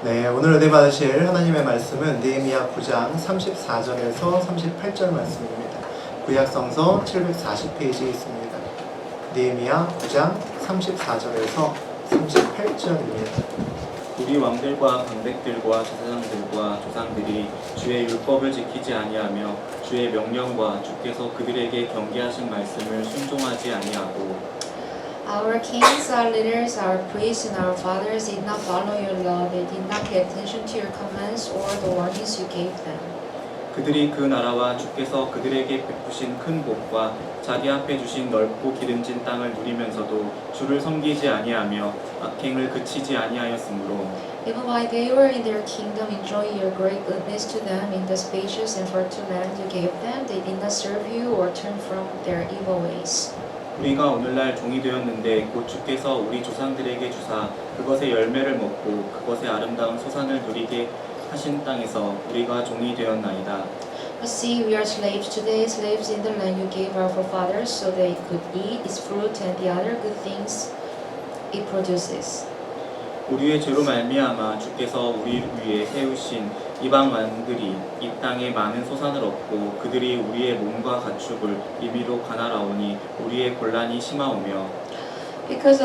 네, 오늘 은혜 받으실 하나님의 말씀은 느헤미야 9장 34절에서 38절 말씀입니다. 구약성서 740페이지에 있습니다. 느헤미야 9장 34절에서 38절입니다. 우리 왕들과 방백들과 제사장들과 조상들이 주의 율법을 지키지 아니하며 주의 명령과 주께서 그들에게 경계하신 말씀을 순종하지 아니하고 Our kings, our leaders, our priests, and our fathers did not follow your law. They did not pay attention to your commands or the warnings you gave them. 그들이 그 나라와 주께서 그들에게 베푸신 큰 복과 자기 앞에 주신 넓고 기름진 땅을 누리면서도 주를 섬기지 아니하며 악행을 그치지 아니하였으므로 Even while they were in their kingdom, enjoying your great goodness to them in the spacious and fertile land you gave them, they did not serve you or turn from their evil ways. 우리가 오늘날 종이 되었는데 곧 주께서 우리 조상들에게 주사 그것의 열매를 먹고 그것의 아름다운 소산을 누리게 하신 땅에서 우리가 종이 되었나이다. But see, we are slaves today, slaves in the land you gave our forefathers, so they could eat its fruit and the other good things it produces. 우리의 죄로 말미암아 주께서 우리 위에 세우신 이방 왕들이 이 땅에 많은 소산을 얻고 그들이 우리의 몸과 가축을 임의로 가나라오니 우리의 곤란이 심하오며 Because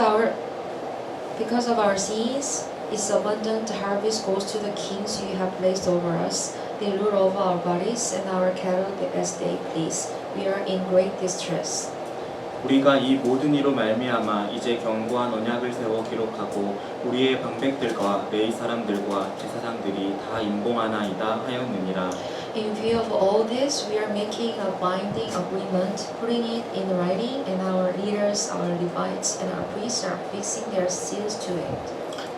of our sins, its abundant harvest goes to the kings you have placed over us. They rule over our bodies and our cattle as they please. We are in great distress. 우리가 이 모든 이로 말미암아 이제 견고한 언약을 세워 기록하고 우리의 방백들과 레위 사람들과 제사장들이 다 임봉하나이다 하였느니라. In view of all this, we are making a binding agreement, putting it in writing, and our leaders, our Levites, and our priests are fixing their seals to it.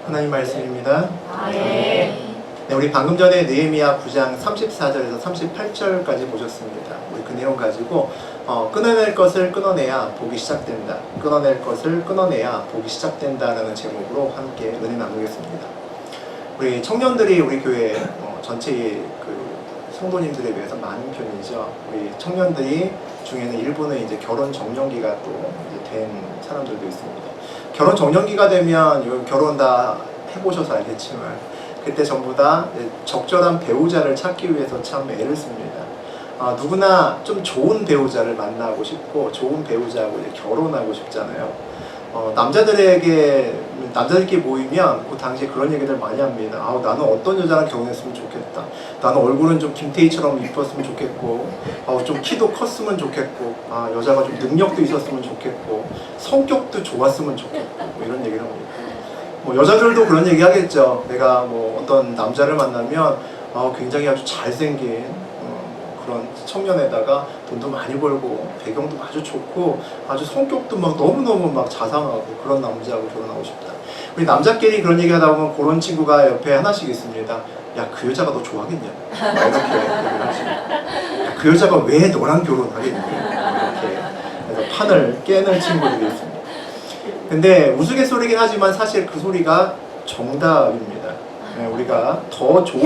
하나님 말씀입니다. 아멘. 네, 우리 방금 전에 느헤미야 9장 34절에서 38절까지 보셨습니다. 우리 그 내용 가지고 끊어낼 것을 끊어내야 복이 시작된다. 끊어낼 것을 끊어내야 복이 시작된다라는 제목으로 함께 은혜 나누겠습니다. 우리 청년들이 우리 교회 전체의 그 성도님들에 비해서 많은 편이죠. 우리 청년들이 중에는 일부는 이제 결혼 정년기가 또 이제 된 사람들도 있습니다. 결혼 정년기가 되면 결혼 다 해보셔서 알겠지만 그때 전부 다 적절한 배우자를 찾기 위해서 참 애를 씁니다. 누구나 좀 좋은 배우자를 만나고 싶고 좋은 배우자하고 이제 결혼하고 싶잖아요. 남자들끼리 모이면 그 당시에 그런 얘기들 많이 합니다. 나는 어떤 여자랑 결혼했으면 좋겠다. 나는 얼굴은 좀 김태희처럼 이뻤으면 좋겠고, 좀 키도 컸으면 좋겠고, 여자가 좀 능력도 있었으면 좋겠고, 성격도 좋았으면 좋겠고, 뭐 이런 얘기를 합니다. 여자들도 그런 얘기 하겠죠. 내가 어떤 남자를 만나면 굉장히 아주 잘생긴 그런 청년에다가 돈도 많이 벌고 배경도 아주 좋고 아주 성격도 막 너무너무 막 자상하고 그런 남자하고 결혼하고 싶다. 우리 남자끼리 그런 얘기 하다 보면 그런 친구가 옆에 하나씩 있습니다. 야, 그 여자가 너 좋아하겠냐? 이렇게 얘기를 하시고, 그 여자가 왜 너랑 결혼하겠니? 이렇게 그래서 판을 깨는 친구들이 있습니다. 근데 우스갯소리긴 하지만 사실 그 소리가 정답입니다. 우리가 더 좋은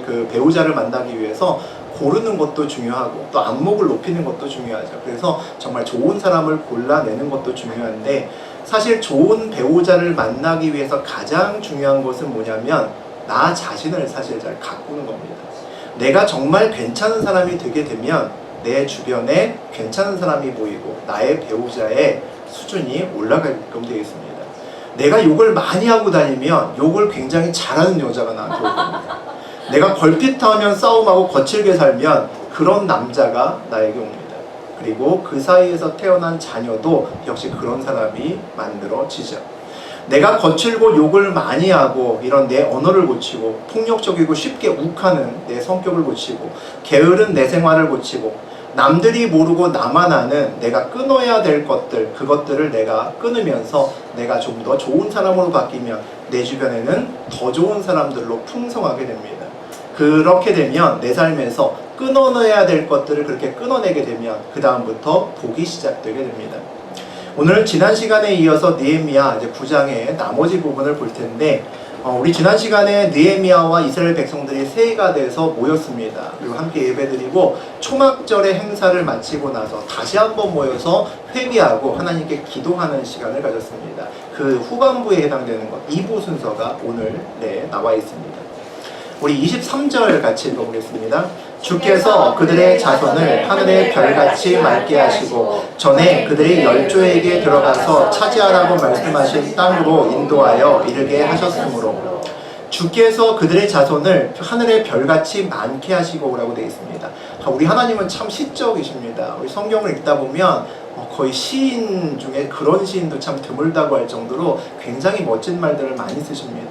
그 배우자를 만나기 위해서 고르는 것도 중요하고 또 안목을 높이는 것도 중요하죠. 그래서 정말 좋은 사람을 골라내는 것도 중요한데 사실 좋은 배우자를 만나기 위해서 가장 중요한 것은 뭐냐면 나 자신을 사실 잘 가꾸는 겁니다. 내가 정말 괜찮은 사람이 되게 되면 내 주변에 괜찮은 사람이 보이고 나의 배우자의 수준이 올라가게끔 되어 있습니다. 내가 욕을 많이 하고 다니면 욕을 굉장히 잘하는 여자가 나한테 올 겁니다. 내가 걸핏하면 싸움하고 거칠게 살면 그런 남자가 나에게 옵니다. 그리고 그 사이에서 태어난 자녀도 역시 그런 사람이 만들어지죠. 내가 거칠고 욕을 많이 하고 이런 내 언어를 고치고 폭력적이고 쉽게 욱하는 내 성격을 고치고 게으른 내 생활을 고치고 남들이 모르고 나만 아는 내가 끊어야 될 것들, 그것들을 내가 끊으면서 내가 좀 더 좋은 사람으로 바뀌면 내 주변에는 더 좋은 사람들로 풍성하게 됩니다. 그렇게 되면 내 삶에서 끊어내야 될 것들을 그렇게 끊어내게 되면 그 다음부터 복이 시작되게 됩니다. 오늘 지난 시간에 이어서 느헤미야 9장의 나머지 부분을 볼 텐데 우리 지난 시간에 느헤미야와 이스라엘 백성들이 세가 돼서 모였습니다. 그리고 함께 예배드리고 초막절의 행사를 마치고 나서 다시 한번 모여서 회개하고 하나님께 기도하는 시간을 가졌습니다. 그 후반부에 해당되는 것 2부 순서가 오늘 나와 있습니다. 우리 23절 같이 읽어보겠습니다. 주께서 그들의 자손을 하늘의 별같이 맑게 하시고 전에 그들의 열조에게 들어가서 차지하라고 말씀하신 땅으로 인도하여 이르게 하셨으므로 주께서 그들의 자손을 하늘의 별같이 많게 하시고 라고 되어 있습니다. 우리 하나님은 참 시적이십니다. 우리 성경을 읽다 보면 거의 시인 중에 그런 시인도 참 드물다고 할 정도로 굉장히 멋진 말들을 많이 쓰십니다.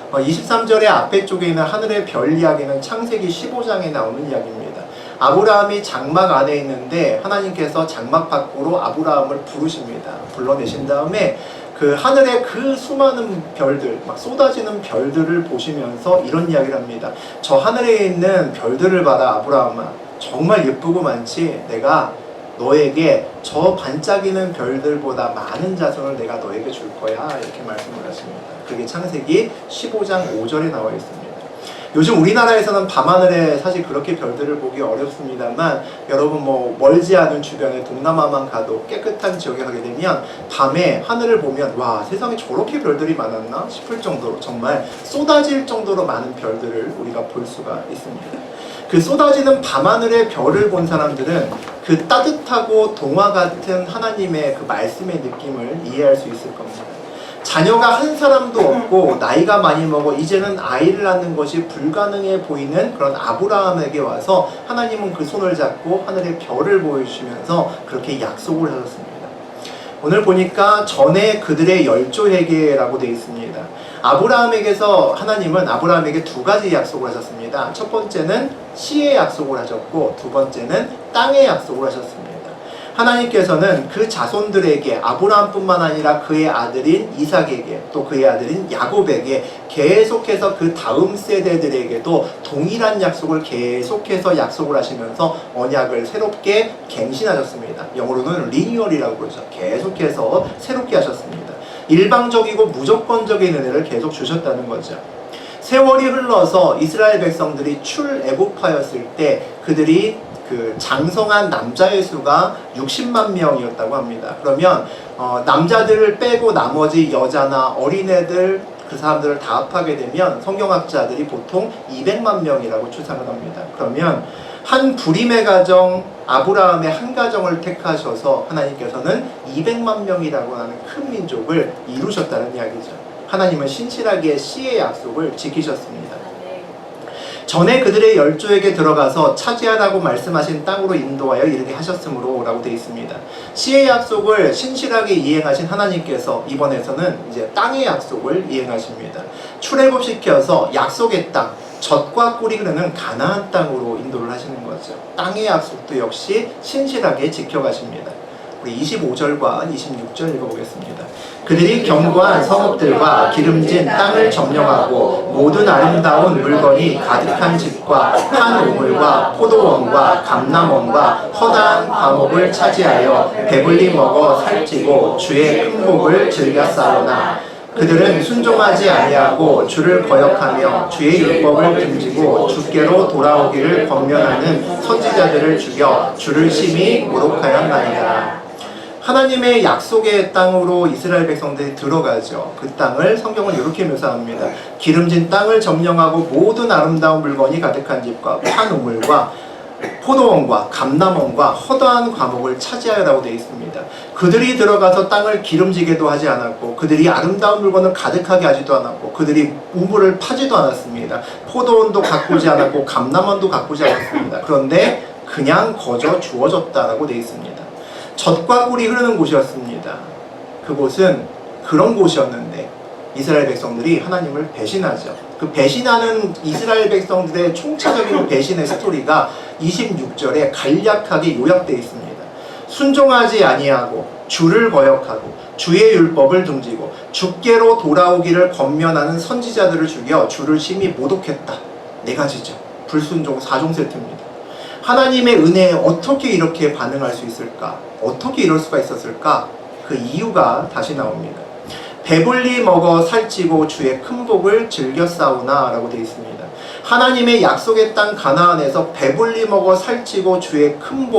23절의 앞에 쪽에 있는 하늘의 별 이야기는 창세기 15장에 나오는 이야기입니다. 아브라함이 장막 안에 있는데 하나님께서 장막 밖으로 아브라함을 부르십니다. 불러내신 다음에 그 하늘의 그 수많은 별들, 막 쏟아지는 별들을 보시면서 이런 이야기를 합니다. 저 하늘에 있는 별들을 봐라 아브라함아, 정말 예쁘고 많지. 내가 너에게 저 반짝이는 별들보다 많은 자손을 내가 너에게 줄 거야, 이렇게 말씀을 하십니다. 그게 창세기 15장 5절에 나와 있습니다. 요즘 우리나라에서는 밤하늘에 사실 그렇게 별들을 보기 어렵습니다만 여러분 멀지 않은 주변에 동남아만 가도 깨끗한 지역에 가게 되면 밤에 하늘을 보면 와, 세상에 저렇게 별들이 많았나 싶을 정도로 정말 쏟아질 정도로 많은 별들을 우리가 볼 수가 있습니다. 그 쏟아지는 밤하늘의 별을 본 사람들은 그 따뜻하고 동화 같은 하나님의 그 말씀의 느낌을 이해할 수 있을 겁니다. 자녀가 한 사람도 없고 나이가 많이 먹어 이제는 아이를 낳는 것이 불가능해 보이는 그런 아브라함에게 와서 하나님은 그 손을 잡고 하늘의 별을 보여주시면서 그렇게 약속을 하셨습니다. 오늘 보니까 전에 그들의 열조에게라고 되어 있습니다. 아브라함에게서 하나님은 아브라함에게 두 가지 약속을 하셨습니다. 첫 번째는 씨의 약속을 하셨고 두 번째는 땅의 약속을 하셨습니다. 하나님께서는 그 자손들에게 아브라함뿐만 아니라 그의 아들인 이삭에게 또 그의 아들인 야곱에게 계속해서 그 다음 세대들에게도 동일한 약속을 계속해서 약속을 하시면서 언약을 새롭게 갱신하셨습니다. 영어로는 리뉴얼이라고 그러죠. 계속해서 새롭게 하셨습니다. 일방적이고 무조건적인 은혜를 계속 주셨다는 거죠. 세월이 흘러서 이스라엘 백성들이 출애굽하였을 때 그들이 그 장성한 남자의 수가 60만 명이었다고 합니다. 그러면 남자들을 빼고 나머지 여자나 어린애들 그 사람들을 다 합하게 되면 성경학자들이 보통 200만 명이라고 추산을 합니다. 그러면 한 불임의 가정 아브라함의 한 가정을 택하셔서 하나님께서는 200만 명이라고 하는 큰 민족을 이루셨다는 이야기죠. 하나님은 신실하게 씨의 약속을 지키셨습니다. 전에 그들의 열조에게 들어가서 차지하라고 말씀하신 땅으로 인도하여 이르게 하셨으므로 라고 되어 있습니다. 씨의 약속을 신실하게 이행하신 하나님께서 이번에서는 이제 땅의 약속을 이행하십니다. 출애굽시켜서 약속의 땅, 젖과 꿀이 흐르는 가나안 땅으로 인도를 하시는 거죠. 땅의 약속도 역시 신실하게 지켜가십니다. 우리 25절과 26절 읽어보겠습니다. 그들이 견고한 성읍들과 기름진 땅을 점령하고 모든 아름다운 물건이 가득한 집과 한 우물과 포도원과 감람원과 허다한 과목을 차지하여 배불리 먹어 살찌고 주의 큰 복을 즐겨 싸우나 그들은 순종하지 아니하고 주를 거역하며 주의 율법을 등지고 주께로 돌아오기를 권면하는 선지자들을 죽여 주를 심히 모독하였나이다. 하나님의 약속의 땅으로 이스라엘 백성들이 들어가죠. 그 땅을 성경은 이렇게 묘사합니다. 기름진 땅을 점령하고 모든 아름다운 물건이 가득한 집과 판 우물과 포도원과 감람원과 허다한 과목을 차지하라고 되어 있습니다. 그들이 들어가서 땅을 기름지게도 하지 않았고 그들이 아름다운 물건을 가득하게 하지도 않았고 그들이 우물을 파지도 않았습니다. 포도원도 가꾸지 않았고 감람원도 가꾸지 않았습니다. 그런데 그냥 거저 주어졌다라고 되어 있습니다. 젖과 꿀이 흐르는 곳이었습니다. 그곳은 그런 곳이었는데 이스라엘 백성들이 하나님을 배신하죠. 그 배신하는 이스라엘 백성들의 총체적인 배신의 스토리가 26절에 간략하게 요약되어 있습니다. 순종하지 아니하고 주를 거역하고 주의 율법을 등지고 주께로 돌아오기를 권면하는 선지자들을 죽여 주를 심히 모독했다. 네 가지죠. 불순종 4종 세트입니다. 하나님의 은혜에 어떻게 이렇게 반응할 수 있을까? 어떻게 이럴 수가 있었을까? 그 이유가 다시 나옵니다. 배불리 먹어 살찌고 주의 큰 복을 즐겨 싸우나 라고 되어 있습니다. 하나님의 약속의 땅 가나안에서 배불리 먹어 살찌고 주의 큰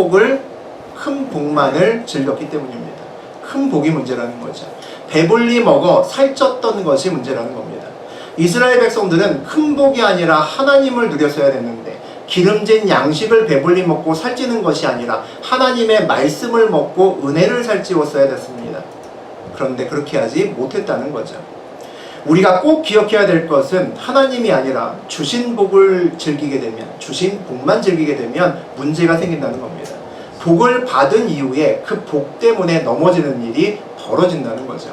복만을 즐겼기 때문입니다. 큰 복이 문제라는 거죠. 배불리 먹어 살쪘던 것이 문제라는 겁니다. 이스라엘 백성들은 큰 복이 아니라 하나님을 누렸어야 됐는데, 기름진 양식을 배불리 먹고 살찌는 것이 아니라 하나님의 말씀을 먹고 은혜를 살찌웠어야 됐습니다. 그런데 그렇게 하지 못했다는 거죠. 우리가 꼭 기억해야 될 것은 하나님이 아니라 주신 복을 즐기게 되면, 주신 복만 즐기게 되면 문제가 생긴다는 겁니다. 복을 받은 이후에 그 복 때문에 넘어지는 일이 벌어진다는 거죠.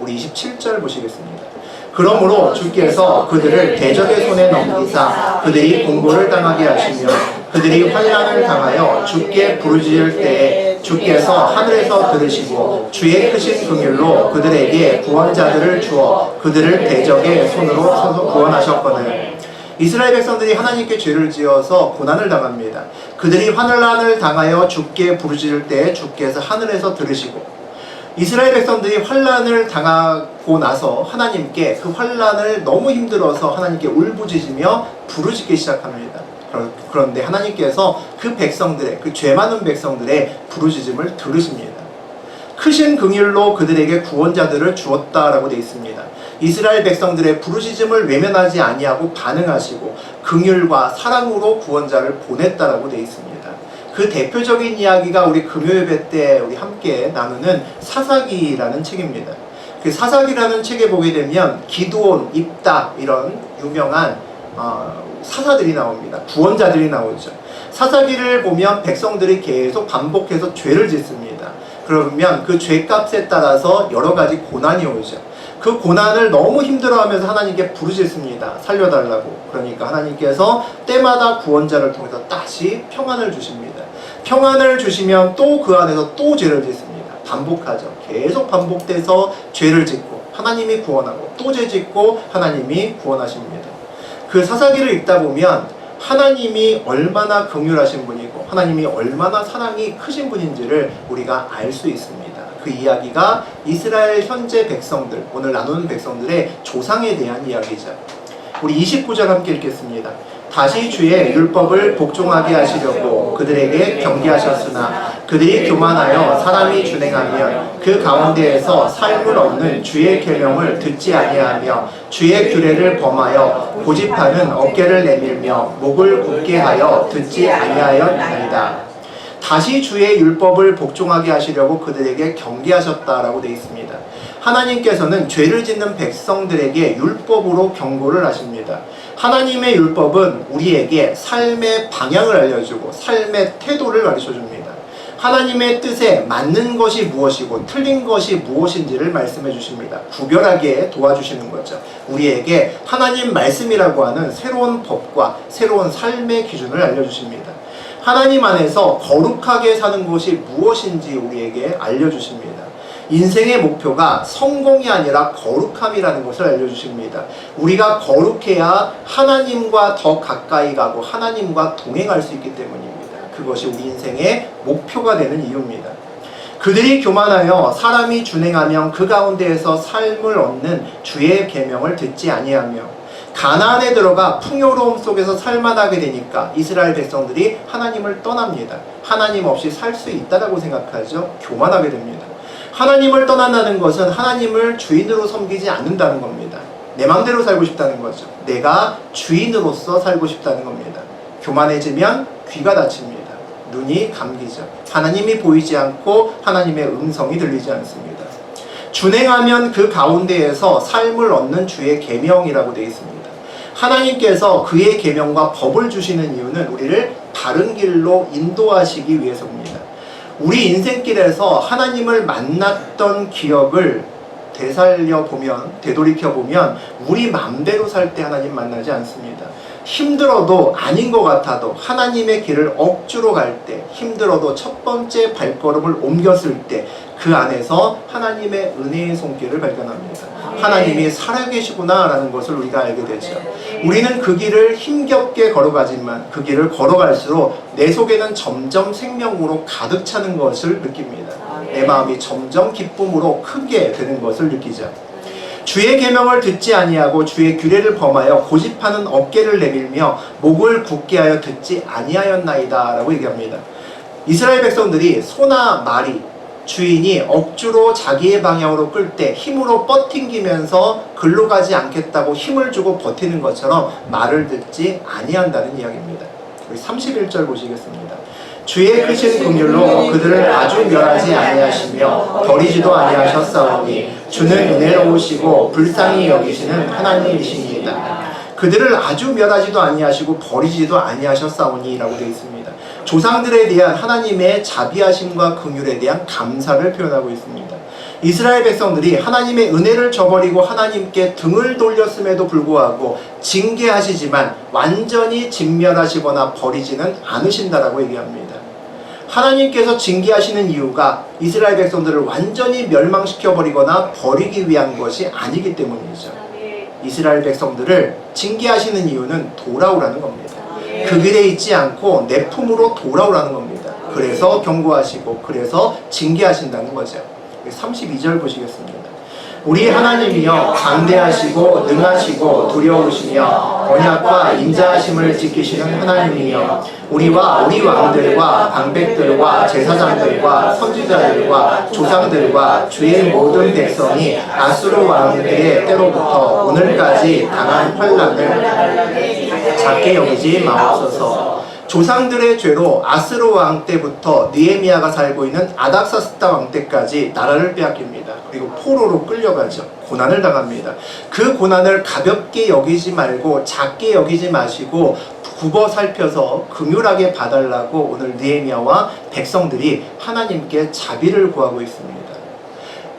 우리 27절 보시겠습니다. 그러므로 주께서 그들을 대적의 손에 넘기사 그들이 공고를 당하게 하시며 그들이 환난을 당하여 주께 부르짖을 때에 주께서 하늘에서 들으시고 주의 크신 긍휼로 그들에게 구원자들을 주어 그들을 대적의 손으로 구원하셨거늘. 이스라엘 백성들이 하나님께 죄를 지어서 고난을 당합니다. 그들이 환난을 당하여 주께 부르짖을 때에 주께서 하늘에서 들으시고, 이스라엘 백성들이 환난을 당하고 나서 하나님께 그 환난을 너무 힘들어서 하나님께 울부짖으며 부르짖기 시작합니다. 그런데 하나님께서 그 백성들의, 그 죄 많은 백성들의 부르짖음을 들으십니다. 크신 긍휼로 그들에게 구원자들을 주었다라고 되어 있습니다. 이스라엘 백성들의 부르짖음을 외면하지 아니하고 반응하시고 긍휼과 사랑으로 구원자를 보냈다라고 되어 있습니다. 그 대표적인 이야기가 우리 금요예배 때 우리 함께 나누는 사사기라는 책입니다. 그 사사기라는 책에 보게 되면 기드온, 입다 이런 유명한 사사들이 나옵니다. 구원자들이 나오죠. 사사기를 보면 백성들이 계속 반복해서 죄를 짓습니다. 그러면 그 죄값에 따라서 여러 가지 고난이 오죠. 그 고난을 너무 힘들어하면서 하나님께 부르짖습니다. 살려달라고. 그러니까 하나님께서 때마다 구원자를 통해서 다시 평안을 주십니다. 평안을 주시면 또 그 안에서 또 죄를 짓습니다. 반복하죠. 계속 반복돼서 죄를 짓고 하나님이 구원하고 또 죄 짓고 하나님이 구원하십니다. 그 사사기를 읽다 보면 하나님이 얼마나 긍휼하신 분이고 하나님이 얼마나 사랑이 크신 분인지를 우리가 알 수 있습니다. 그 이야기가 이스라엘 현재 백성들, 오늘 나누는 백성들의 조상에 대한 이야기죠. 우리 29절 함께 읽겠습니다. 다시 주의 율법을 복종하게 하시려고 그들에게 경계하셨으나 그들이 교만하여 사람이 준행하면 그 가운데에서 삶을 얻는 주의 계명을 듣지 아니하며 주의 규례를 범하여 고집하는 어깨를 내밀며 목을 굳게 하여 듣지 아니하였나이다. 다시 주의 율법을 복종하게 하시려고 그들에게 경계하셨다라고 되어 있습니다. 하나님께서는 죄를 짓는 백성들에게 율법으로 경고를 하십니다. 하나님의 율법은 우리에게 삶의 방향을 알려주고 삶의 태도를 가르쳐줍니다. 하나님의 뜻에 맞는 것이 무엇이고 틀린 것이 무엇인지를 말씀해 주십니다. 구별하게 도와주시는 거죠. 우리에게 하나님 말씀이라고 하는 새로운 법과 새로운 삶의 기준을 알려주십니다. 하나님 안에서 거룩하게 사는 것이 무엇인지 우리에게 알려주십니다. 인생의 목표가 성공이 아니라 거룩함이라는 것을 알려주십니다. 우리가 거룩해야 하나님과 더 가까이 가고 하나님과 동행할 수 있기 때문입니다. 그것이 우리 인생의 목표가 되는 이유입니다. 그들이 교만하여 사람이 준행하면 그 가운데에서 삶을 얻는 주의 계명을 듣지 아니하며 가나안에 들어가 풍요로움 속에서 살만하게 되니까 이스라엘 백성들이 하나님을 떠납니다. 하나님 없이 살 수 있다라고 생각하죠. 교만하게 됩니다. 하나님을 떠난다는 것은 하나님을 주인으로 섬기지 않는다는 겁니다. 내 맘대로 살고 싶다는 거죠. 내가 주인으로서 살고 싶다는 겁니다. 교만해지면 귀가 닫힙니다. 눈이 감기죠. 하나님이 보이지 않고 하나님의 음성이 들리지 않습니다. 준행하면 그 가운데에서 삶을 얻는 주의 계명이라고 되어 있습니다. 하나님께서 그의 계명과 법을 주시는 이유는 우리를 바른 길로 인도하시기 위해서입니다. 우리 인생길에서 하나님을 만났던 기억을 되돌이켜보면 우리 맘대로 살 때 하나님 만나지 않습니다. 힘들어도 아닌 것 같아도 하나님의 길을 억지로 갈 때, 힘들어도 첫 번째 발걸음을 옮겼을 때 그 안에서 하나님의 은혜의 손길을 발견합니다. 하나님이 살아계시구나 라는 것을 우리가 알게 되죠. 우리는 그 길을 힘겹게 걸어가지만 그 길을 걸어갈수록 내 속에는 점점 생명으로 가득 차는 것을 느낍니다. 내 마음이 점점 기쁨으로 크게 되는 것을 느끼죠. 주의 계명을 듣지 아니하고 주의 규례를 범하여 고집하는 어깨를 내밀며 목을 굳게 하여 듣지 아니하였나이다 라고 얘기합니다. 이스라엘 백성들이 소나 말이 주인이 억지로 자기의 방향으로 끌 때 힘으로 뻗팅기면서 글로 가지 않겠다고 힘을 주고 버티는 것처럼 말을 듣지 아니한다는 이야기입니다. 우리 31절 보시겠습니다. 주의 크신 긍휼로 그들을 아주 멸하지 아니하시며 버리지도 아니하셨사오니 주는 은혜로우시고 불쌍히 여기시는 하나님이십니다. 그들을 아주 멸하지도 아니하시고 버리지도 아니하셨사오니 라고 되어 있습니다. 조상들에 대한 하나님의 자비하심과 긍휼에 대한 감사를 표현하고 있습니다. 이스라엘 백성들이 하나님의 은혜를 저버리고 하나님께 등을 돌렸음에도 불구하고 징계하시지만 완전히 진멸하시거나 버리지는 않으신다라고 얘기합니다. 하나님께서 징계하시는 이유가 이스라엘 백성들을 완전히 멸망시켜버리거나 버리기 위한 것이 아니기 때문이죠. 이스라엘 백성들을 징계하시는 이유는 돌아오라는 겁니다. 그 길에 있지 않고 내 품으로 돌아오라는 겁니다. 그래서 경고하시고 그래서 징계하신다는 거죠. 32절 보시겠습니다. 우리 하나님이여 강대하시고 능하시고 두려우시며 언약과 인자하심을 지키시는 하나님이여 우리와 우리 왕들과 방백들과 제사장들과 선지자들과 조상들과 주의 모든 백성이 아수르 왕들의 때로부터 오늘까지 당한 환난을 작게 여기지 마옵소서. 조상들의 죄로 아스르 왕 때부터 느헤미야가 살고 있는 아닥사스다 왕 때까지 나라를 빼앗깁니다. 그리고 포로로 끌려가죠. 고난을 당합니다. 그 고난을 가볍게 여기지 말고 작게 여기지 마시고 굽어 살펴서 긍휼하게 봐달라고 오늘 느헤미야와 백성들이 하나님께 자비를 구하고 있습니다.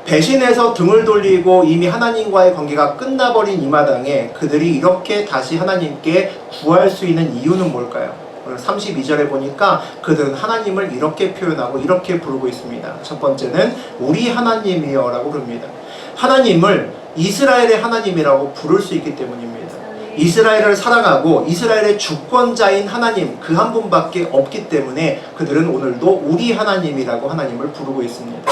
배신해서 등을 돌리고 이미 하나님과의 관계가 끝나버린 이 마당에 그들이 이렇게 다시 하나님께 구할 수 있는 이유는 뭘까요? 32절에 보니까 그들은 하나님을 이렇게 표현하고 이렇게 부르고 있습니다. 첫 번째는 우리 하나님이여 라고 부릅니다. 하나님을 이스라엘의 하나님이라고 부를 수 있기 때문입니다. 이스라엘을 사랑하고 이스라엘의 주권자인 하나님 그 한 분밖에 없기 때문에 그들은 오늘도 우리 하나님이라고 하나님을 부르고 있습니다.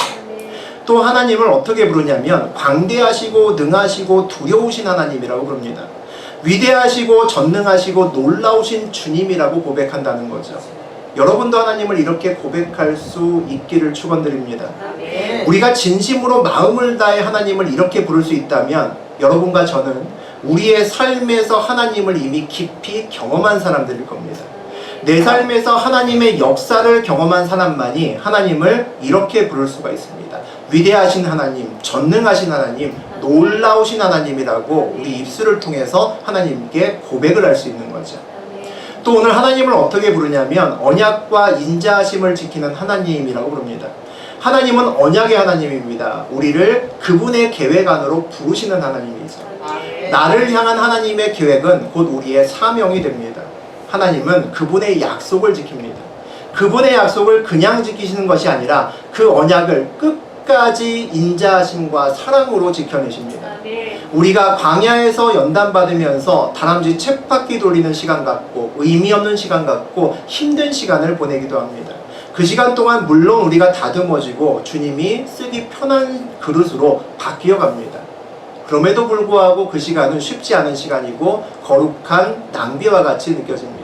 또 하나님을 어떻게 부르냐면 광대하시고 능하시고 두려우신 하나님이라고 부릅니다. 위대하시고 전능하시고 놀라우신 주님이라고 고백한다는 거죠. 여러분도 하나님을 이렇게 고백할 수 있기를 축원드립니다. 우리가 진심으로 마음을 다해 하나님을 이렇게 부를 수 있다면 여러분과 저는 우리의 삶에서 하나님을 이미 깊이 경험한 사람들일 겁니다. 내 삶에서 하나님의 역사를 경험한 사람만이 하나님을 이렇게 부를 수가 있습니다. 위대하신 하나님, 전능하신 하나님, 놀라우신 하나님이라고 우리 입술을 통해서 하나님께 고백을 할 수 있는 거죠. 또 오늘 하나님을 어떻게 부르냐면 언약과 인자하심을 지키는 하나님이라고 부릅니다. 하나님은 언약의 하나님입니다. 우리를 그분의 계획 안으로 부르시는 하나님이죠. 나를 향한 하나님의 계획은 곧 우리의 사명이 됩니다. 하나님은 그분의 약속을 지킵니다. 그분의 약속을 그냥 지키시는 것이 아니라 그 언약을 끝까지 인자하심과 사랑으로 지켜내십니다. 우리가 광야에서 연단받으면서 다람쥐 쳇바퀴 돌리는 시간 같고 의미 없는 시간 같고 힘든 시간을 보내기도 합니다. 그 시간 동안 물론 우리가 다듬어지고 주님이 쓰기 편한 그릇으로 바뀌어 갑니다. 그럼에도 불구하고 그 시간은 쉽지 않은 시간이고 거룩한 낭비와 같이 느껴집니다.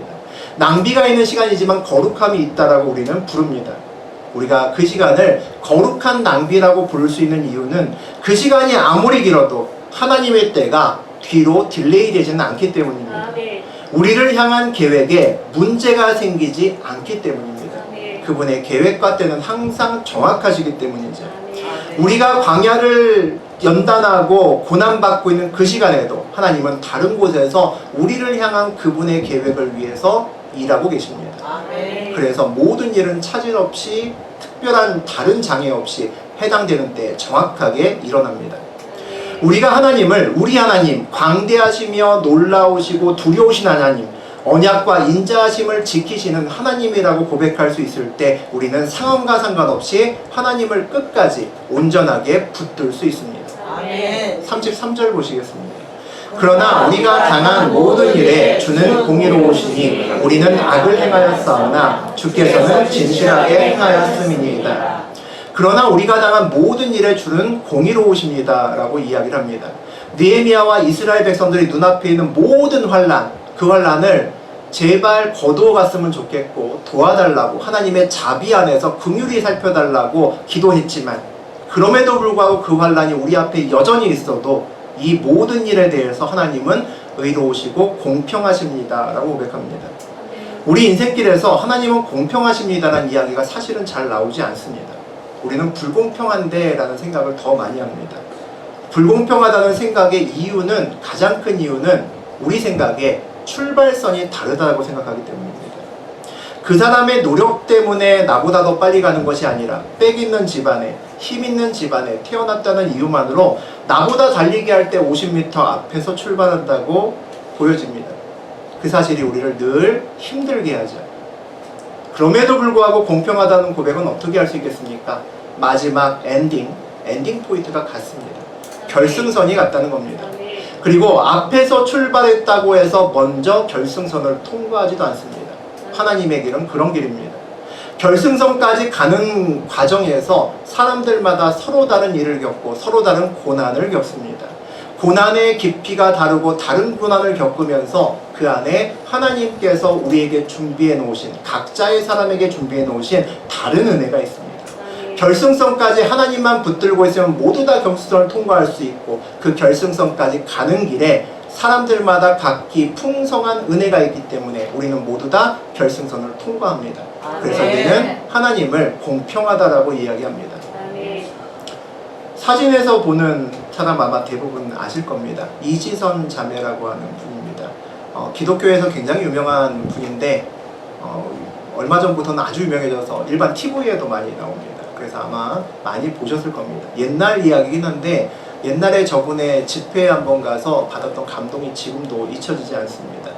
낭비가 있는 시간이지만 거룩함이 있다라고 우리는 부릅니다. 우리가 그 시간을 거룩한 낭비라고 부를 수 있는 이유는 그 시간이 아무리 길어도 하나님의 때가 뒤로 딜레이 되지는 않기 때문입니다. 우리를 향한 계획에 문제가 생기지 않기 때문입니다. 그분의 계획과 때는 항상 정확하시기 때문이죠. 우리가 광야를 연단하고 고난받고 있는 그 시간에도 하나님은 다른 곳에서 우리를 향한 그분의 계획을 위해서 일하고 계십니다. 그래서 모든 일은 차질 없이 특별한 다른 장애 없이 해당되는 때에 정확하게 일어납니다. 우리가 하나님을 우리 하나님, 광대하시며 놀라우시고 두려우신 하나님, 언약과 인자하심을 지키시는 하나님이라고 고백할 수 있을 때 우리는 상황과 상관없이 하나님을 끝까지 온전하게 붙들 수 있습니다. 33절 보시겠습니다. 그러나 우리가 당한 모든 일에 주는 공의로우시니 우리는 악을 행하였사오나 주께서는 진실하게 행하였음이니이다. 그러나 우리가 당한 모든 일에 주는 공의로우십니다 라고 이야기를 합니다. 느헤미야와 이스라엘 백성들이 눈앞에 있는 모든 환난, 그 환난을 제발 거두어 갔으면 좋겠고 도와달라고 하나님의 자비 안에서 긍휼히 살펴달라고 기도했지만, 그럼에도 불구하고 그 환난이 우리 앞에 여전히 있어도 이 모든 일에 대해서 하나님은 의로우시고 공평하십니다 라고 고백합니다. 우리 인생길에서 하나님은 공평하십니다라는 이야기가 사실은 잘 나오지 않습니다. 우리는 불공평한데 라는 생각을 더 많이 합니다. 불공평하다는 생각의 이유는, 가장 큰 이유는 우리 생각에 출발선이 다르다고 생각하기 때문입니다. 그 사람의 노력 때문에 나보다 더 빨리 가는 것이 아니라 빽 있는 집안에, 힘 있는 집안에 태어났다는 이유만으로 나보다 달리기 할 때 50m 앞에서 출발한다고 보여집니다. 그 사실이 우리를 늘 힘들게 하죠. 그럼에도 불구하고 공평하다는 고백은 어떻게 할 수 있겠습니까? 마지막 엔딩 포인트가 같습니다. 결승선이 같다는 겁니다. 그리고 앞에서 출발했다고 해서 먼저 결승선을 통과하지도 않습니다. 하나님의 길은 그런 길입니다. 결승선까지 가는 과정에서 사람들마다 서로 다른 일을 겪고 서로 다른 고난을 겪습니다. 고난의 깊이가 다르고 다른 고난을 겪으면서 그 안에 하나님께서 우리에게 준비해 놓으신, 각자의 사람에게 준비해 놓으신 다른 은혜가 있습니다. 결승선까지 하나님만 붙들고 있으면 모두 다 결승선을 통과할 수 있고, 그 결승선까지 가는 길에 사람들마다 각기 풍성한 은혜가 있기 때문에 우리는 모두 다 결승선을 통과합니다. 그래서 우리는 하나님을 공평하다라고 이야기합니다. 사진에서 보는 사람 아마 대부분 아실 겁니다. 이지선 자매라고 하는 분입니다. 기독교에서 굉장히 유명한 분인데 얼마 전부터는 아주 유명해져서 일반 TV에도 많이 나옵니다. 그래서 아마 많이 보셨을 겁니다. 옛날 이야기긴 한데 옛날에 저분의 집회에 한번 가서 받았던 감동이 지금도 잊혀지지 않습니다.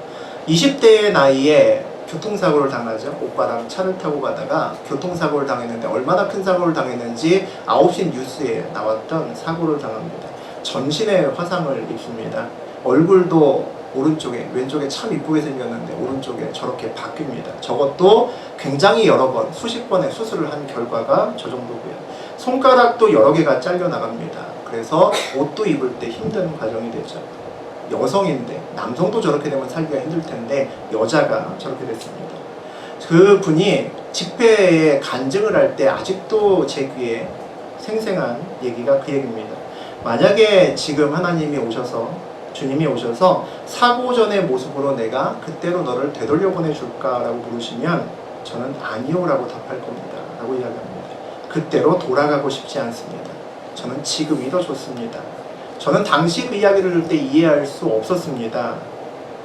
20대의 나이에 교통사고를 당하죠. 오빠랑 차를 타고 가다가 교통사고를 당했는데, 얼마나 큰 사고를 당했는지 9시 뉴스에 나왔던 사고를 당합니다. 전신에 화상을 입습니다. 얼굴도 오른쪽에, 왼쪽에 참 이쁘게 생겼는데 오른쪽에 저렇게 바뀝니다. 저것도 굉장히 여러 번, 수십 번의 수술을 한 결과가 저 정도고요. 손가락도 여러 개가 잘려 나갑니다. 그래서 옷도 입을 때 힘든 과정이 되죠. 여성인데, 남성도 저렇게 되면 살기가 힘들 텐데 여자가 저렇게 됐습니다. 그 분이 집회에 간증을 할 때 아직도 제 귀에 생생한 얘기가 그 얘기입니다. 만약에 지금 하나님이 오셔서, 주님이 오셔서 사고 전의 모습으로 내가 그때로 너를 되돌려 보내줄까라고 물으시면 저는 아니요라고 답할 겁니다 라고 이야기합니다. 그때로 돌아가고 싶지 않습니다. 저는 지금이 더 좋습니다. 저는 당시 그 이야기를 들을 때 이해할 수 없었습니다.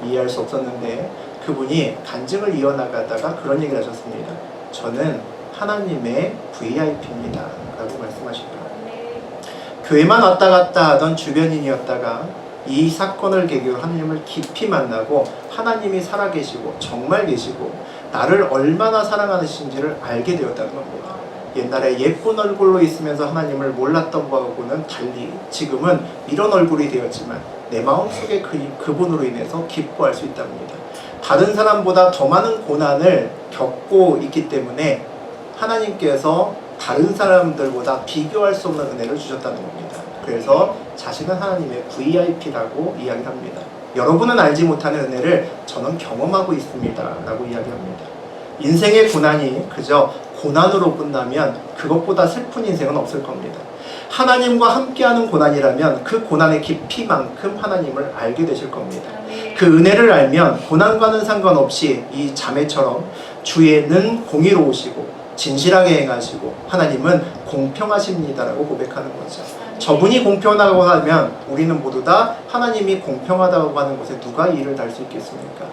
이해할 수 없었는데 그분이 간증을 이어나가다가 그런 얘기를 하셨습니다. 저는 하나님의 VIP입니다 라고 말씀하시더라고요. 교회만 왔다 갔다 하던 주변인이었다가 이 사건을 계기로 하나님을 깊이 만나고 하나님이 살아계시고 정말 계시고 나를 얼마나 사랑하시는지를 알게 되었다는 겁니다. 옛날에 예쁜 얼굴로 있으면서 하나님을 몰랐던 거하고는 달리 지금은 이런 얼굴이 되었지만 내 마음속에 그분으로 인해서 기뻐할 수 있답니다. 다른 사람보다 더 많은 고난을 겪고 있기 때문에 하나님께서 다른 사람들보다 비교할 수 없는 은혜를 주셨다는 겁니다. 그래서 자신은 하나님의 VIP라고 이야기합니다. 여러분은 알지 못하는 은혜를 저는 경험하고 있습니다 라고 이야기합니다. 인생의 고난이 그저 고난으로 끝나면 그것보다 슬픈 인생은 없을 겁니다. 하나님과 함께하는 고난이라면 그 고난의 깊이만큼 하나님을 알게 되실 겁니다. 그 은혜를 알면 고난과는 상관없이 이 자매처럼 주에는 공의로우시고 진실하게 행하시고 하나님은 공평하십니다라고 고백하는 거죠. 저분이 공평하다고 하면 우리는 모두 다 하나님이 공평하다고 하는 것에 누가 이를 달 수 있겠습니까?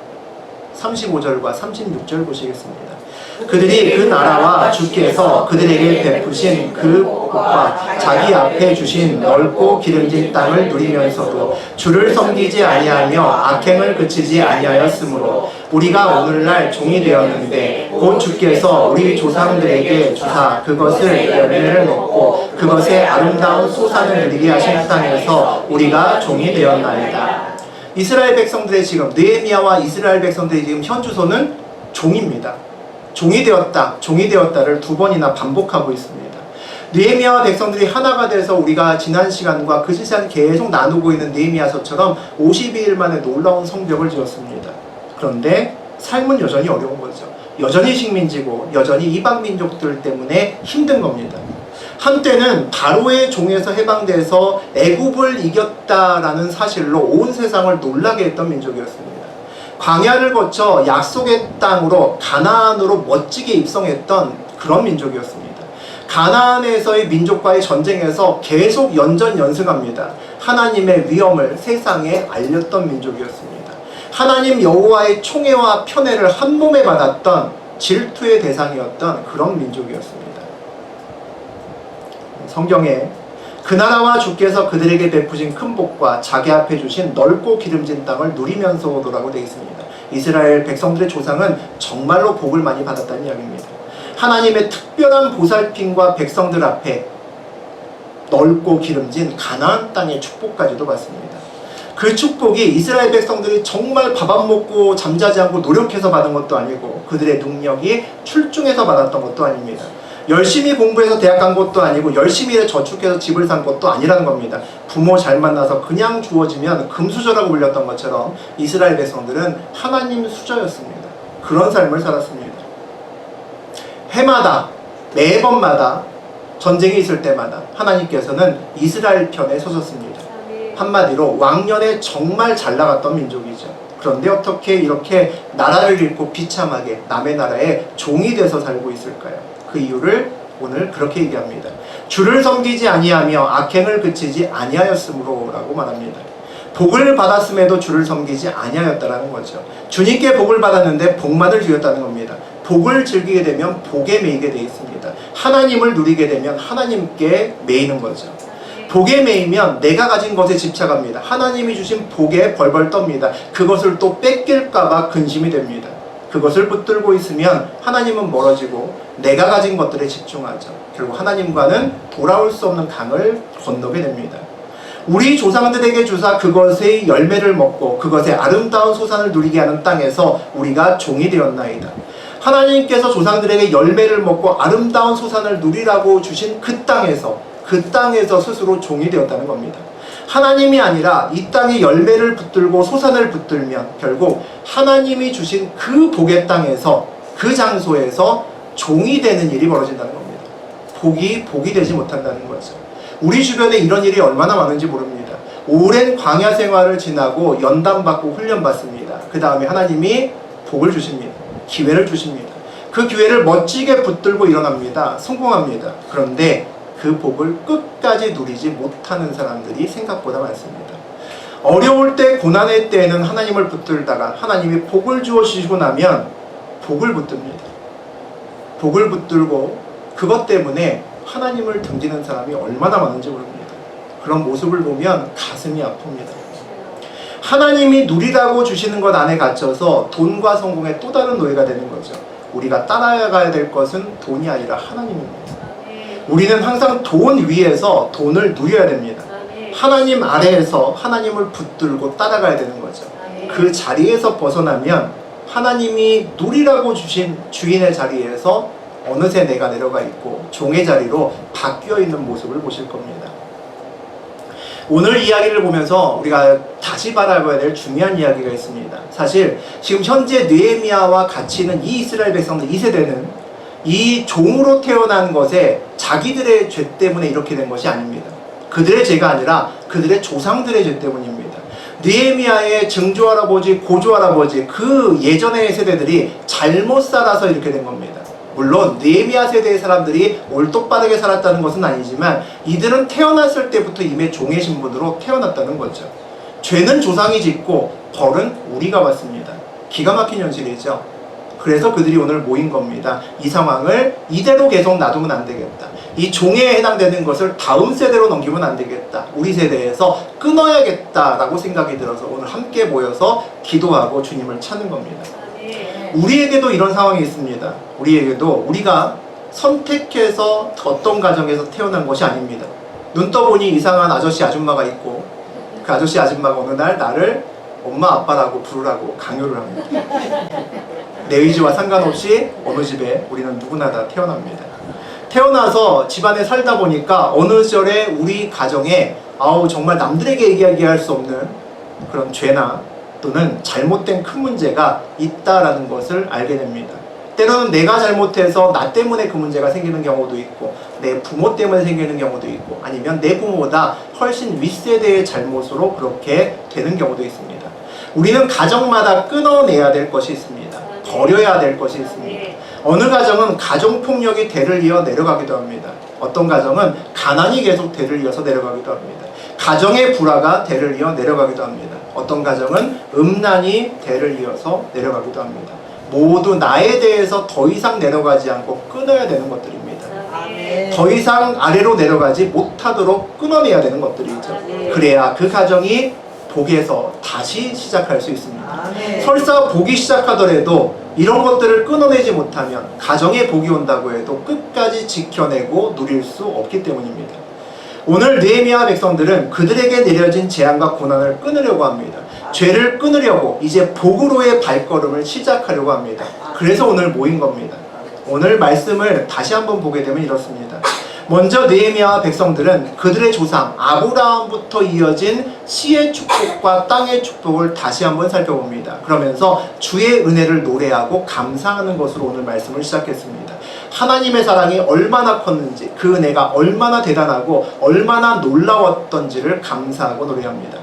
35절과 36절 보시겠습니다. 그들이 그 나라와 주께서 그들에게 베푸신 그 복과 자기 앞에 주신 넓고 기름진 땅을 누리면서도 주를 섬기지 아니하며 악행을 그치지 아니하였으므로 우리가 오늘날 종이 되었는데 곧 주께서 우리 조상들에게 주사 그것을 열매를 맺고 그것의 아름다운 소산을 누리게 하신 땅에서 우리가 종이 되었나이다. 이스라엘 백성들의 지금 느헤미야와 이스라엘 백성들의 지금 현 주소는 종입니다. 종이 되었다, 종이 되었다를 두 번이나 반복하고 있습니다. 느헤미야와 백성들이 하나가 돼서 우리가 지난 시간과 그 시간 계속 나누고 있는 느헤미야서처럼 52일 만에 놀라운 성벽을 지었습니다. 그런데 삶은 여전히 어려운 거죠. 여전히 식민지고 여전히 이방 민족들 때문에 힘든 겁니다. 한때는 바로의 종에서 해방돼서 애굽을 이겼다라는 사실로 온 세상을 놀라게 했던 민족이었습니다. 광야를 거쳐 약속의 땅으로 가나안으로 멋지게 입성했던 그런 민족이었습니다. 가나안에서의 민족과의 전쟁에서 계속 연전연승합니다. 하나님의 위엄을 세상에 알렸던 민족이었습니다. 하나님 여호와의 총애와 편애를 한 몸에 받았던 질투의 대상이었던 그런 민족이었습니다. 성경에 그 나라와 주께서 그들에게 베푸신 큰 복과 자기 앞에 주신 넓고 기름진 땅을 누리면서 오더라고 되어 있습니다. 이스라엘 백성들의 조상은 정말로 복을 많이 받았다는 이야기입니다. 하나님의 특별한 보살핌과 백성들 앞에 넓고 기름진 가나안 땅의 축복까지도 받습니다. 그 축복이 이스라엘 백성들이 정말 밥 안 먹고 잠자지 않고 노력해서 받은 것도 아니고 그들의 능력이 출중해서 받았던 것도 아닙니다. 열심히 공부해서 대학 간 것도 아니고 열심히 저축해서 집을 산 것도 아니라는 겁니다. 부모 잘 만나서 그냥 주어지면 금수저라고 불렸던 것처럼 이스라엘 백성들은 하나님 수저였습니다. 그런 삶을 살았습니다. 해마다 매번마다 전쟁이 있을 때마다 하나님께서는 이스라엘 편에 서셨습니다. 한마디로 왕년에 정말 잘 나갔던 민족이죠. 그런데 어떻게 이렇게 나라를 잃고 비참하게 남의 나라에 종이 돼서 살고 있을까요? 그 이유를 오늘 그렇게 얘기합니다. 주를 섬기지 아니하며 악행을 그치지 아니하였으므로 라고 말합니다. 복을 받았음에도 주를 섬기지 아니하였다라는 거죠. 주님께 복을 받았는데 복만을 주었다는 겁니다. 복을 즐기게 되면 복에 매이게 되어 있습니다. 하나님을 누리게 되면 하나님께 매이는 거죠. 복에 매이면 내가 가진 것에 집착합니다. 하나님이 주신 복에 벌벌 떱니다. 그것을 또 뺏길까봐 근심이 됩니다. 그것을 붙들고 있으면 하나님은 멀어지고 내가 가진 것들에 집중하죠. 결국 하나님과는 돌아올 수 없는 강을 건너게 됩니다. 우리 조상들에게 주사 그것의 열매를 먹고 그것의 아름다운 소산을 누리게 하는 땅에서 우리가 종이 되었나이다. 하나님께서 조상들에게 열매를 먹고 아름다운 소산을 누리라고 주신 그 땅에서 스스로 종이 되었다는 겁니다. 하나님이 아니라 이 땅에 열매를 붙들고 소산을 붙들면 결국 하나님이 주신 그 복의 땅에서 그 장소에서 종이 되는 일이 벌어진다는 겁니다. 복이 되지 못한다는 거죠. 우리 주변에 이런 일이 얼마나 많은지 모릅니다. 오랜 광야 생활을 지나고 연단받고 훈련받습니다. 그 다음에 하나님이 복을 주십니다. 기회를 주십니다. 그 기회를 멋지게 붙들고 일어납니다. 성공합니다. 그런데 그 복을 끝까지 누리지 못하는 사람들이 생각보다 많습니다. 어려울 때, 고난의 때에는 하나님을 붙들다가 하나님이 복을 주시고 나면 복을 붙듭니다. 복을 붙들고 그것 때문에 하나님을 등지는 사람이 얼마나 많은지 모릅니다. 그런 모습을 보면 가슴이 아픕니다. 하나님이 누리라고 주시는 것 안에 갇혀서 돈과 성공의 또 다른 노예가 되는 거죠. 우리가 따라가야 될 것은 돈이 아니라 하나님입니다. 우리는 항상 돈 위에서 돈을 누려야 됩니다. 하나님 아래에서 하나님을 붙들고 따라가야 되는 거죠. 그 자리에서 벗어나면 하나님이 누리라고 주신 주인의 자리에서 어느새 내가 내려가 있고 종의 자리로 바뀌어 있는 모습을 보실 겁니다. 오늘 이야기를 보면서 우리가 다시 바라봐야 될 중요한 이야기가 있습니다. 사실 지금 현재 느헤미야와 같이 있는 이 이스라엘 백성들 2세대는 이 종으로 태어난 것에 자기들의 죄 때문에 이렇게 된 것이 아닙니다. 그들의 죄가 아니라 그들의 조상들의 죄 때문입니다. 느헤미야의 증조할아버지, 고조할아버지 그 예전의 세대들이 잘못 살아서 이렇게 된 겁니다. 물론 느헤미야 세대의 사람들이 올똑바르게 살았다는 것은 아니지만 이들은 태어났을 때부터 이미 종의 신분으로 태어났다는 거죠. 죄는 조상이 짓고 벌은 우리가 받습니다. 기가 막힌 현실이죠. 그래서 그들이 오늘 모인 겁니다. 이 상황을 이대로 계속 놔두면 안 되겠다. 이 종에 해당되는 것을 다음 세대로 넘기면 안 되겠다. 우리 세대에서 끊어야겠다라고 생각이 들어서 오늘 함께 모여서 기도하고 주님을 찾는 겁니다. 우리에게도 이런 상황이 있습니다. 우리에게도 우리가 선택해서 어떤 가정에서 태어난 것이 아닙니다. 눈 떠보니 이상한 아저씨 아줌마가 있고 그 아저씨 아줌마가 어느 날 나를 엄마 아빠라고 부르라고 강요를 합니다. 내 의지와 상관없이 어느 집에 우리는 누구나 다 태어납니다. 태어나서 집안에 살다 보니까 어느 시절에 우리 가정에 정말 남들에게 얘기할 수 없는 그런 죄나 또는 잘못된 큰 문제가 있다라는 것을 알게 됩니다. 때로는 내가 잘못해서 나 때문에 그 문제가 생기는 경우도 있고, 내 부모 때문에 생기는 경우도 있고, 아니면 내 부모보다 훨씬 윗세대의 잘못으로 그렇게 되는 경우도 있습니다. 우리는 가정마다 끊어내야 될 것이 있습니다. 버려야 될 것이 있습니다. 어느 가정은 가정폭력이 대를 이어 내려가기도 합니다. 어떤 가정은 가난이 계속 대를 이어서 내려가기도 합니다. 가정의 불화가 대를 이어 내려가기도 합니다. 어떤 가정은 음란이 대를 이어서 내려가기도 합니다. 모두 나에 대해서 더 이상 내려가지 않고 끊어야 되는 것들입니다. 더 이상 아래로 내려가지 못하도록 끊어내야 되는 것들이죠. 그래야 그 가정이 복에서 다시 시작할 수 있습니다. 설사 복이 시작하더라도 이런 것들을 끊어내지 못하면 가정에 복이 온다고 해도 끝까지 지켜내고 누릴 수 없기 때문입니다. 오늘 느헤미야 백성들은 그들에게 내려진 재앙과 고난을 끊으려고 합니다. 죄를 끊으려고 이제 복으로의 발걸음을 시작하려고 합니다. 그래서 오늘 모인 겁니다. 오늘 말씀을 다시 한번 보게 되면 이렇습니다. 먼저 느헤미야 백성들은 그들의 조상 아브라함부터 이어진 씨의 축복과 땅의 축복을 다시 한번 살펴봅니다. 그러면서 주의 은혜를 노래하고 감사하는 것으로 오늘 말씀을 시작했습니다. 하나님의 사랑이 얼마나 컸는지, 그 은혜가 얼마나 대단하고 얼마나 놀라웠던지를 감사하고 노래합니다.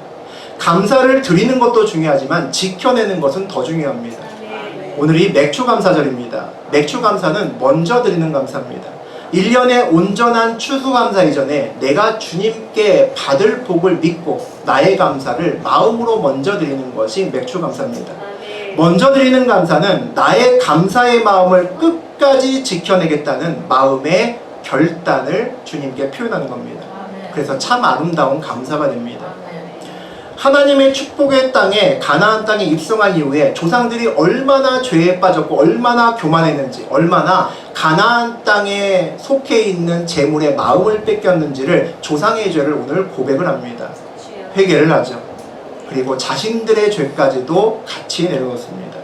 감사를 드리는 것도 중요하지만 지켜내는 것은 더 중요합니다. 오늘이 맥주감사절입니다. 맥주감사는 먼저 드리는 감사입니다. 1년의 온전한 추수감사 이전에 내가 주님께 받을 복을 믿고 나의 감사를 마음으로 먼저 드리는 것이 맥주감사입니다. 먼저 드리는 감사는 나의 감사의 마음을 끝까지 지켜내겠다는 마음의 결단을 주님께 표현하는 겁니다. 그래서 참 아름다운 감사가 됩니다. 하나님의 축복의 땅에, 가나안 땅에 입성한 이후에 조상들이 얼마나 죄에 빠졌고 얼마나 교만했는지, 얼마나 가나안 땅에 속해 있는 재물에 마음을 뺏겼는지를, 조상의 죄를 오늘 고백을 합니다. 회개를 하죠. 그리고 자신들의 죄까지도 같이 내려놓습니다.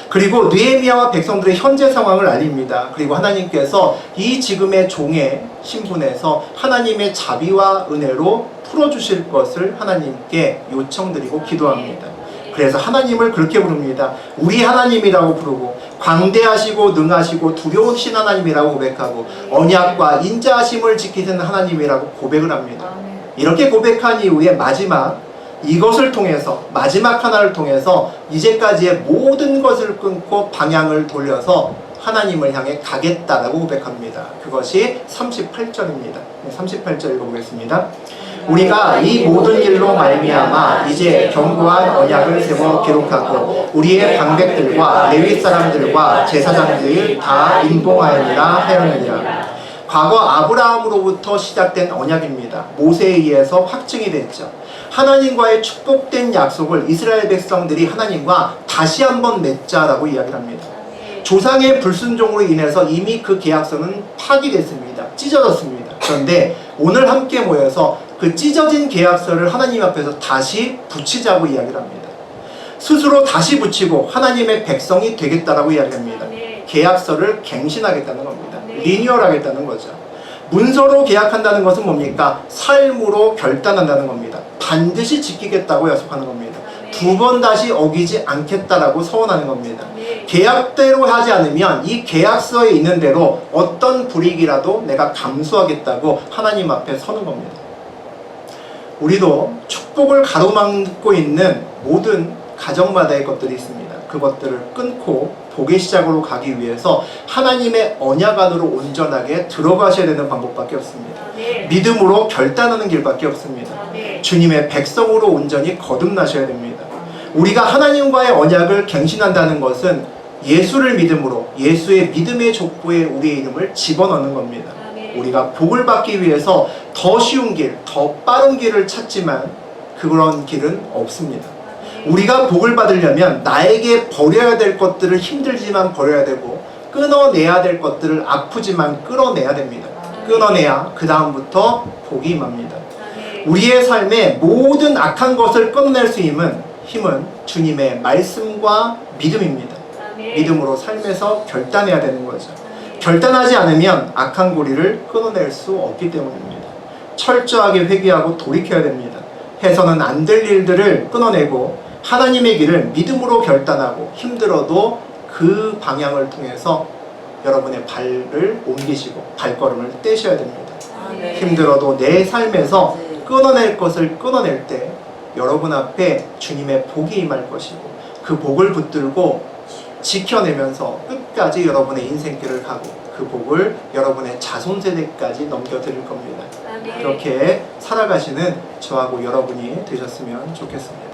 그리고 느헤미야와 백성들의 현재 상황을 알립니다. 그리고 하나님께서 이 지금의 종의 신분에서 하나님의 자비와 은혜로 풀어주실 것을 하나님께 요청드리고 기도합니다. 그래서 하나님을 그렇게 부릅니다. 우리 하나님이라고 부르고, 광대하시고 능하시고 두려우신 하나님이라고 고백하고, 언약과 인자하심을 지키는 하나님이라고 고백을 합니다. 이렇게 고백한 이후에 마지막, 이것을 통해서, 마지막 하나를 통해서 이제까지의 모든 것을 끊고 방향을 돌려서 하나님을 향해 가겠다라고 고백합니다. 그것이 38절입니다. 38절 읽어보겠습니다. 우리가 이 모든 일로 말미암아 이제 견고한 언약을 세워 기록하고 우리의 방백들과 레위 사람들과 제사장들이 다 인봉하였느라 하였느니라. 과거 아브라함으로부터 시작된 언약입니다. 모세에 의해서 확증이 됐죠. 하나님과의 축복된 약속을 이스라엘 백성들이 하나님과 다시 한번 맺자라고 이야기를 합니다. 조상의 불순종으로 인해서 이미 그 계약서는 파기됐습니다. 찢어졌습니다. 그런데 오늘 함께 모여서 그 찢어진 계약서를 하나님 앞에서 다시 붙이자고 이야기를 합니다. 스스로 다시 붙이고 하나님의 백성이 되겠다라고 이야기합니다. 계약서를 갱신하겠다는 겁니다. 리뉴얼하겠다는 거죠. 문서로 계약한다는 것은 뭡니까? 삶으로 결단한다는 겁니다. 반드시 지키겠다고 약속하는 겁니다. 두 번 다시 어기지 않겠다라고 서원하는 겁니다. 계약대로 하지 않으면 이 계약서에 있는 대로 어떤 불이익이라도 내가 감수하겠다고 하나님 앞에 서는 겁니다. 우리도 축복을 가로막고 있는 모든 가정마다의 것들이 있습니다. 그것들을 끊고 복의 시작으로 가기 위해서 하나님의 언약 안으로 온전하게 들어가셔야 되는 방법밖에 없습니다. 믿음으로 결단하는 길밖에 없습니다. 주님의 백성으로 온전히 거듭나셔야 됩니다. 우리가 하나님과의 언약을 갱신한다는 것은 예수를 믿음으로, 예수의 믿음의 족보에 우리의 이름을 집어넣는 겁니다. 우리가 복을 받기 위해서 더 쉬운 길, 더 빠른 길을 찾지만 그런 길은 없습니다. 우리가 복을 받으려면 나에게 버려야 될 것들을 힘들지만 버려야 되고, 끊어내야 될 것들을 아프지만 끌어내야 됩니다. 끊어내야 그 다음부터 복이 임합니다. 우리의 삶에 모든 악한 것을 끊어낼 수 있는 힘은 주님의 말씀과 믿음입니다. 믿음으로 삶에서 결단해야 되는 거죠. 결단하지 않으면 악한 고리를 끊어낼 수 없기 때문입니다. 철저하게 회개하고 돌이켜야 됩니다. 해서는 안 될 일들을 끊어내고 하나님의 길을 믿음으로 결단하고 힘들어도 그 방향을 통해서 여러분의 발을 옮기시고 발걸음을 떼셔야 됩니다. 힘들어도 내 삶에서 끊어낼 것을 끊어낼 때 여러분 앞에 주님의 복이 임할 것이고 그 복을 붙들고 지켜내면서 끝까지 여러분의 인생길을 가고 그 복을 여러분의 자손세대까지 넘겨드릴 겁니다. 그렇게 살아가시는 저하고 여러분이 되셨으면 좋겠습니다.